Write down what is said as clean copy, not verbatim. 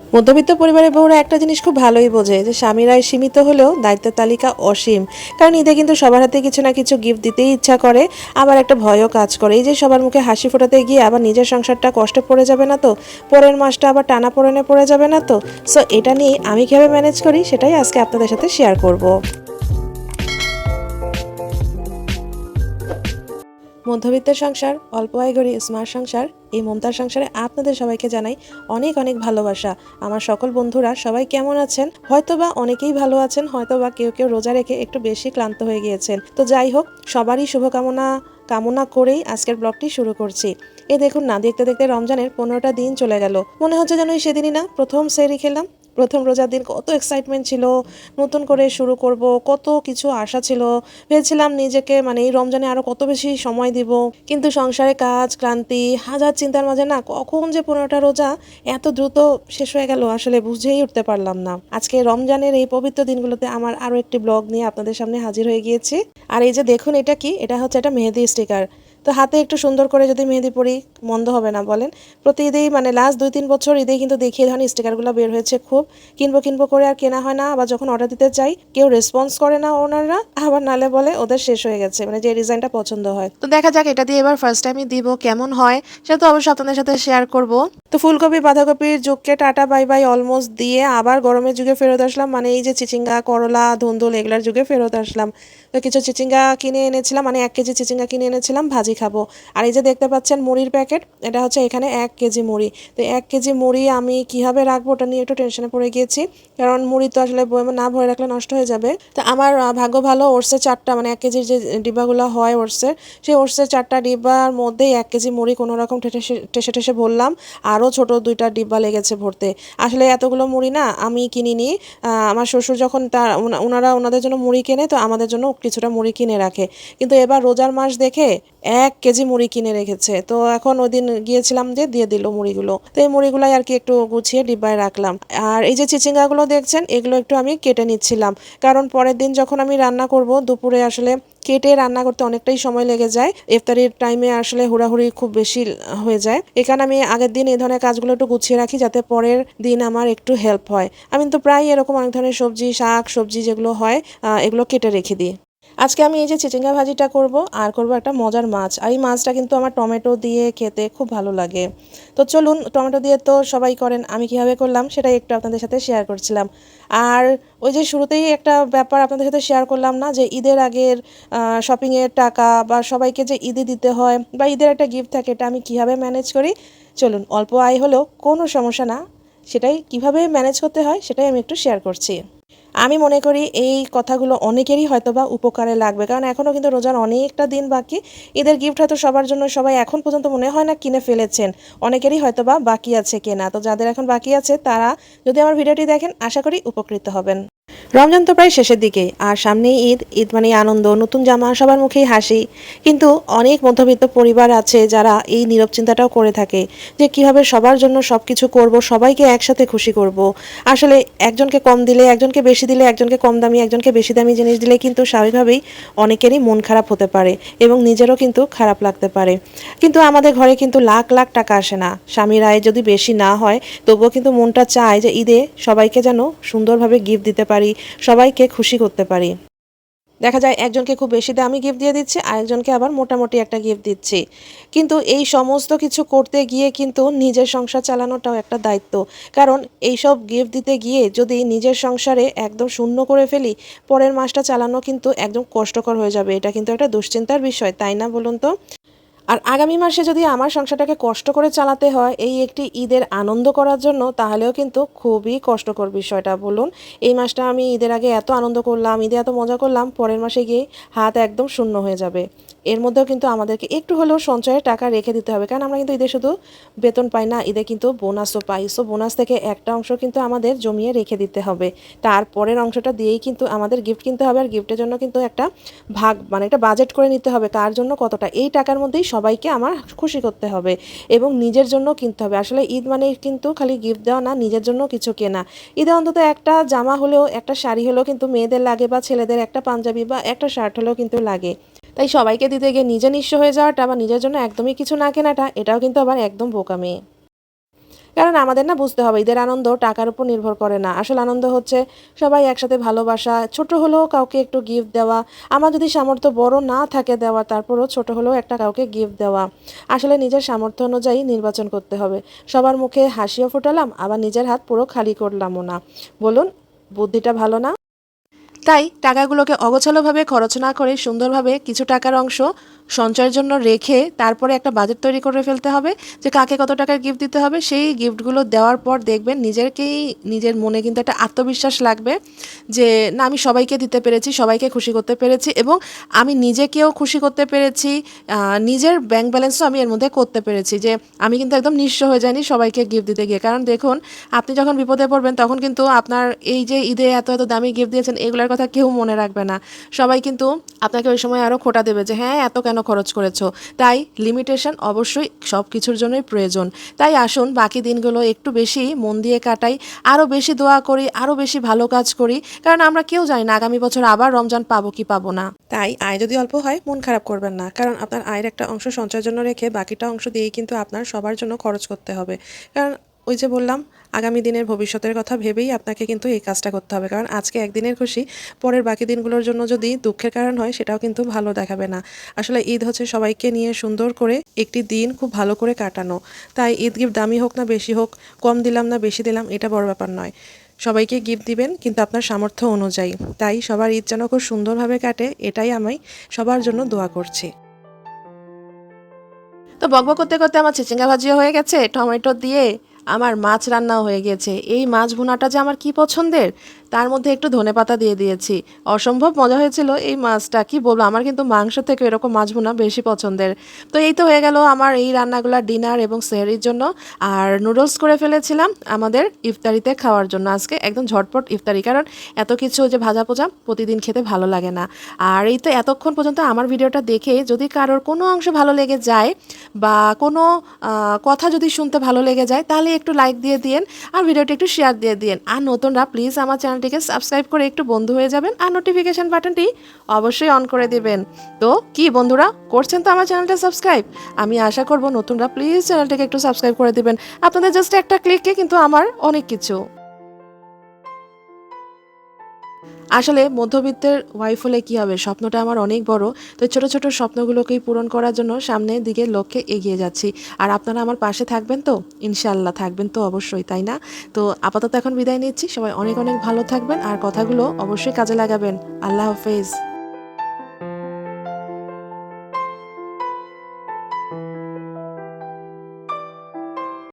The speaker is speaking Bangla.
মধ্যবিত্ত পরিবারের বউরা একটা জিনিস খুব ভালোই বোঝে যে স্বামীরা সীমিত হলেও দায়িত্বের তালিকা অসীম। কারণ ঈদে কিন্তু সবার হাতে কিছু না কিছু গিফট দিতেই ইচ্ছা করে, আবার একটা ভয়ও কাজ করে এই যে সবার মুখে হাসি ফোটাতে গিয়ে আবার নিজের সংসারটা কষ্টে পড়ে যাবে না তো, পরের মাসটা আবার টানা পড়েনে পড়ে যাবে না তো। সো এটা নিয়ে আমি কীভাবে ম্যানেজ করি সেটাই আজকে আপনাদের সাথে শেয়ার করব। মধ্যবিত্তের সংসার, অল্প আয়গরী স্মার্ট সংসার, এই মমতার সংসারে আপনাদের সবাইকে জানাই অনেক অনেক ভালোবাসা। আমার সকল বন্ধুরা সবাই কেমন আছেন? হয়তোবা অনেকেই ভালো আছেন, হয়তোবা কেউ কেউ রোজা রেখে একটু বেশি ক্লান্ত হয়ে গিয়েছেন। তো যাই হোক, সবারই শুভকামনা কামনা করেই আজকের ব্লগটি শুরু করছি। এই দেখুন না, দেখতে দেখতে রমজানের 15টা দিন চলে গেল। মনে হচ্ছে যেন সেদিনই না প্রথম সেহরি খেলাম। প্রথম রোজার দিন কত এক্সাইটমেন্ট ছিল, নতুন করে শুরু করব, কত কিছু আশা ছিল। ভেবেছিলাম নিজেকে এই রমজানে আরো কত বেশি সময় দিব, কিন্তু সংসারে কাজ, ক্লান্তি, হাজার চিন্তার মাঝে না কখন যে 15টা রোজা এত দ্রুত শেষ হয়ে গেল আসলে বুঝেই উঠতে পারলাম না। আজকে রমজানের এই পবিত্র দিনগুলোতে আমার আরো একটি ব্লগ নিয়ে আপনাদের সামনে হাজির হয়ে গিয়েছি। আর এই যে দেখুন, এটা কি? এটা হচ্ছে একটা মেহেদি স্টিকার। তো হাতে একটু সুন্দর করে যদি মেহেদি পরি মন্দ হবে না বলেন? প্রতি ঈদেই লাস্ট 2-3 বছর ঈদেই কিন্তু দেখিয়ে ধরেন স্টিকারগুলো বের হয়েছে খুব। কিনবো কিনবো করে আর কেনা হয় না, আবার যখন অর্ডার দিতে চাই কেউ রেসপন্স করে না ওনাররা, আবার নালে বলে ওদের শেষ হয়ে গেছে, যে ডিজাইনটা পছন্দ হয়। তো দেখা যাক, এটা দিয়ে এবার ফার্স্ট টাইমই দিব, কেমন হয় সেটা তো অবশ্যই আপনাদের সাথে শেয়ার করব। তো ফুলকপি বাঁধাকপির যুগকে টাটা বাই বাই অলমোস্ট দিয়ে আবার গরমের যুগে ফেরত আসলাম, এই যে চিচিঙ্গা, করলা, ধুন্দুল এগুলার যুগে ফেরত আসলাম। তো কিছু চিচিঙ্গা কিনে এনেছিলাম, 1 কেজি চিচিঙ্গা কিনে এনেছিলাম, ভাজি খাবো। আর এই যে দেখতে পাচ্ছেন মুড়ির প্যাকেট, এটা হচ্ছে এখানে 1 কেজি মুড়ি। তো 1 কেজি মুড়ি আমি কিভাবে রাখবো ওটা নিয়ে একটু টেনশনে পড়ে গিয়েছি, কারণ মুড়ি তো আসলে বয়মে না ভরে রাখলে নষ্ট হয়ে যাবে। তো আমার ভাগ্য ভালো, ওটসের 4টা 1 কেজির যে ডিব্বাগুলো হয় ওটসের, সেই ওটসের 4টা ডিব্বার মধ্যেই 1 কেজি মুড়ি কোনো রকম ঠেসে ঠেসে ভরলাম। আরও ছোট 2টা ডিব্বা লেগেছে ভরতে। আসলে এতগুলো মুড়ি না আমি কিনিনি, আমার শ্বশুর যখন ওনারা ওনাদের জন্য মুড়ি কেনে তো আমাদের জন্য কিছুটা মুড়ি কিনে রাখে। কিন্তু এবার রোজার মাস দেখে 1 কেজি মুড়ি কিনে রেখেছে। তো এখন ওই দিন গিয়েছিলাম যে দিয়ে দিল মুড়িগুলো। তো এই মুড়িগুলাই আর কি একটু গুছিয়ে ডিব্বায় রাখলাম। আর এই যে চিচিঙ্গাগুলো দেখছেন, এগুলো একটু আমি কেটে নিচ্ছিলাম, কারণ পরের দিন যখন আমি রান্না করব দুপুরে আসলে কেটে রান্না করতে অনেকটাই সময় লেগে যায়। ইফতারির টাইমে আসলে হুড়াহুড়ি খুব বেশি হয়ে যায়। এখানে আমি আগের দিন এই ধরনের কাজগুলো একটু গুছিয়ে রাখি যাতে পরের দিন আমার একটু হেল্প হয়। আমি তো প্রায় এরকম অনেক ধরনের সবজি, শাক সবজি যেগুলো হয় এগুলো কেটে রেখে দিই। আজকে আমি এই যে চিচিঙ্গা ভাজিটা করব, আর করব একটা মজার মাছ। আর এই মাছটা কিন্তু আমার টমেটো দিয়ে খেতে খুব ভালো লাগে। তো চলুন, টমেটো দিয়ে তো সবাই করেন, আমি কিভাবে করলাম সেটাই একটু আপনাদের সাথে শেয়ার করছিলাম। আর ওই যে শুরুতেই একটা ব্যাপার আপনাদের সাথে শেয়ার করলাম না, যে ঈদের আগের শপিংয়ের টাকা বা সবাইকে যে ঈদে দিতে হয় বা ঈদের একটা গিফট থাকে, এটা আমি কিভাবে ম্যানেজ করি। চলুন, অল্প আয় হলেও কোনো সমস্যা না, সেটাই কিভাবে ম্যানেজ করতে হয় সেটাই আমি একটু শেয়ার করছি। আমি মনে করি এই কথাগুলো অনেকেরই হয়তোবা উপকারে লাগবে, কারণ এখনও কিন্তু রোজার অনেকটা দিন বাকি। ঈদের গিফট হয়তো সবার জন্য সবাই এখন পর্যন্ত মনে হয় না কিনে ফেলেছেন, অনেকেরই হয়তোবা বাকি আছে কেনা। তো যাদের এখন বাকি আছে তারা যদি আমার ভিডিওটি দেখেন আশা করি উপকৃত হবেন। রমজান তো প্রায় শেষের দিকে, আর সামনেই ঈদ। ঈদ আনন্দ, নতুন জামা, সবার মুখেই হাসি। কিন্তু অনেক মধ্যবিত্ত পরিবার আছে যারা এই নীরব চিন্তাটাও করে থাকে যে কিভাবে সবার জন্য সব কিছু করবো, সবাইকে একসাথে খুশি করব। আসলে একজনকে কম দিলে, একজনকে বেশি দিলে, একজনকে কম দামি, একজনকে বেশি দামি জিনিস দিলে কিন্তু স্বাভাবিকভাবেই অনেকেরই মন খারাপ হতে পারে এবং নিজেরও কিন্তু খারাপ লাগতে পারে। কিন্তু আমাদের ঘরে কিন্তু লাখ লাখ টাকা আসে না, স্বামীর আয় যদি বেশি না হয় তবুও কিন্তু মনটা চায় যে ঈদে সবাইকে যেন সুন্দরভাবে গিফট দিতে পারি, সবাইকে খুশি করতে পারি। দেখা যায় একজনকে খুব বেশি দামি গিফট দিয়ে দিচ্ছে, আরেকজনকে আবার মোটামুটি একটা গিফট দিচ্ছি। কিন্তু এই সমস্ত কিছু করতে গিয়ে কিন্তু নিজের সংসার চালানোটাও একটা দায়িত্ব। কারণ এইসব গিফট দিতে গিয়ে যদি নিজের সংসারে একদম শূন্য করে ফেলি, পরের মাসটা চালানো কিন্তু একদম কষ্টকর হয়ে যাবে। এটা কিন্তু একটা দুশ্চিন্তার বিষয়, তাই না বলুন তো? আর আগামী মাসে যদি আমার সংসারটাকে কষ্ট করে চালাতে হয় এই একটি ঈদের আনন্দ করার জন্য, তাহলেও কিন্তু খুবই কষ্টকর বিষয়টা বলুন। এই মাসটা আমি ঈদের আগে এত আনন্দ করলাম, ঈদে এত মজা করলাম, পরের মাসে গিয়ে হাত একদম শূন্য হয়ে যাবে। এর মধ্যেও কিন্তু আমাদেরকে একটু হলেও সঞ্চয়ের টাকা রেখে দিতে হবে, কারণ আমরা কিন্তু ঈদে শুধু বেতন পাই না, ঈদে কিন্তু বোনাসও পাই। সো বোনাস থেকে একটা অংশ কিন্তু আমাদের জমিয়ে রেখে দিতে হবে। তারপরের অংশটা দিয়েই কিন্তু আমাদের গিফট কিনতে হবে। আর গিফটের জন্য কিন্তু একটা ভাগ একটা বাজেট করে নিতে হবে, কার জন্য কতটা। এই টাকার মধ্যেই সবাইকে আমার খুশি করতে হবে এবং নিজের জন্য কিনতে হবে। আসলে ঈদ কিন্তু খালি গিফট দেওয়া না, নিজের জন্য কিছু কেনা। ঈদে অন্তত একটা জামা হলেও, একটা শাড়ি হলেও কিন্তু মেয়েদের লাগে, বা ছেলেদের একটা পাঞ্জাবি বা একটা শার্ট হলেও কিন্তু লাগে। তাই সবাইকে দিতে গিয়ে নিজে নিঃস্ব হয়ে যাওয়াটা বা নিজের জন্য একদমই কিছু না কেনাটা, এটাও কিন্তু আবার একদম বোকামি। কারণ আমাদের না বুঝতে হবে ঈদের আনন্দ টাকার উপর নির্ভর করে না। আসলে আনন্দ হচ্ছে সবাই একসাথে ভালোবাসা, ছোট হলেও কাউকে একটু গিফট দেওয়া। আমার যদি সামর্থ্য বড় না থাকে দেওয়া, তারপরেও ছোট হলেও একটা কাউকে গিফট দেওয়া। আসলে নিজের সামর্থ্য অনুযায়ী নির্বাচন করতে হবে। সবার মুখে হাসিও ফোটালাম, আবার নিজের হাত পুরো খালি করলামও না। বলুন, বুদ্ধিটা ভালো না? তাই টাকাগুলোকে অগোছালোভাবে খরচ না করে সুন্দরভাবে কিছু টাকার অংশ সঞ্চয়ের জন্য রেখে তারপরে একটা বাজেট তৈরি করে ফেলতে হবে যে কাকে কত টাকার গিফট দিতে হবে। সেই গিফটগুলো দেওয়ার পর দেখবেন নিজের মনে কিন্তু একটা আত্মবিশ্বাস লাগবে যে না, আমি সবাইকে দিতে পেরেছি, সবাইকে খুশি করতে পেরেছি এবং আমি নিজেকেও খুশি করতে পেরেছি। নিজের ব্যাংক ব্যালেন্সও আমি এর মধ্যে করতে পেরেছি যে আমি কিন্তু একদম নিঃস্ব হয়ে যাইনি সবাইকে গিফট দিতে গিয়ে। কারণ দেখুন, আপনি যখন বিপদে পড়বেন তখন কিন্তু আপনার এই যে ঈদে এত এত দামি গিফট দিয়েছেন এগুলোর কথা কেউ মনে রাখবে না। সবাই কিন্তু আপনাকে ওই সময় আরও খোঁটা দেবে যে হ্যাঁ, এত কেন খরচ করেছো। তাই লিমিটেশন অবশ্যই সব কিছুর জন্যই প্রয়োজন। তাই আসুন বাকি দিনগুলো একটু বেশি মন দিয়ে কাটাই, আরও বেশি দোয়া করি, আরও বেশি ভালো কাজ করি। কারণ আমরা কেউ জানি না আগামী বছর আবার রমজান পাবো কি পাবো না। তাই আয় যদি অল্প হয় মন খারাপ করবেন না, কারণ আপনার আয়ের একটা অংশ সঞ্চয়ের জন্য রেখে বাকিটা অংশ দিয়েই কিন্তু আপনার সবার জন্য খরচ করতে হবে। কারণ ওই যে বললাম, আগামী দিনের ভবিষ্যতের কথা ভেবেই আপনাকে কিন্তু এই কাজটা করতে হবে। কারণ আজকে একদিনের খুশি পরের বাকি দিনগুলোর জন্য যদি দুঃখের কারণ হয় সেটাও কিন্তু ভালো দেখাবে না। আসলে ঈদ হচ্ছে সবাইকে নিয়ে সুন্দর করে একটি দিন খুব ভালো করে কাটানো। তাই ঈদ গিফট দামি হোক না বেশি হোক, কম দিলাম না বেশি দিলাম, এটা বড় ব্যাপার নয়। সবাইকে গিফট দিবেন কিন্তু আপনার সামর্থ্য অনুযায়ী। তাই সবার ঈদ যেন খুব সুন্দরভাবে কাটে, এটাই আমি সবার জন্য দোয়া করছি। তো বকবক করতে করতে আমার চিচিঙ্গা ভাজিও হয়ে গেছে, টমেটো দিয়ে আমার মাছ রান্নাও হয়ে গেছে। এই মাছ ভুনাটা যে আমার কি পছন্দের, তার মধ্যে একটু ধনেপাতা দিয়ে দিয়েছি। অসম্ভব মজা হয়েছিল এই মাছটা, কি বলবো, আমার কিন্তু মাংস থেকে এরকম মাছ ভুনা বেশি পছন্দের। তো এই তো হয়ে গেল আমার এই রান্নাগুলো ডিনার এবং সেহরির জন্য। আর নুডলস করে ফেলেছিলাম আমাদের ইফতারিতে খাওয়ার জন্য আজকে, একদম ঝটপট ইফতারি। কারণ এত কিছু যে ভাজা পোজা প্রতিদিন খেতে ভালো লাগে না। আর এই তো এতক্ষণ পর্যন্ত আমার ভিডিওটা দেখে যদি কারোর কোনো অংশ ভালো লেগে যায় বা কোনো কথা যদি শুনতে ভালো লেগে যায়, তাহলে একটু লাইক দিয়ে দিন আর ভিডিওটি একটু শেয়ার দিয়ে দিন। আর নতুনরা প্লিজ আমার চ্যানেলটিকে সাবস্ক্রাইব করে একটু বন্ধু হয়ে যাবেন আর নোটিফিকেশন বাটনটি অবশ্যই অন করে দিবেন। তো কি বন্ধুরা, করছেন তো আমার চ্যানেলটা সাবস্ক্রাইব? আমি আশা করব নতুনরা প্লিজ চ্যানেলটিকে একটু সাবস্ক্রাইব করে দিবেন। আপনাদের জাস্ট একটা ক্লিকে কিন্তু আমার অনেক কিছু। আসলে মধ্যবিত্তের ওয়াইফ হলে কী হবে, স্বপ্নটা আমার অনেক বড়। তো ছোট ছোট স্বপ্নগুলোকেই পূরণ করার জন্য সামনের দিকে লক্ষ্যে এগিয়ে যাচ্ছি। আর আপনারা আমার পাশে থাকবেন তো? ইনশাআল্লাহ থাকবেন তো অবশ্যই, তাই না? তো আপাতত এখন বিদায় নিচ্ছি। সবাই অনেক অনেক ভালো থাকবেন আর কথাগুলো অবশ্যই কাজে লাগাবেন। আল্লাহ হাফেজ।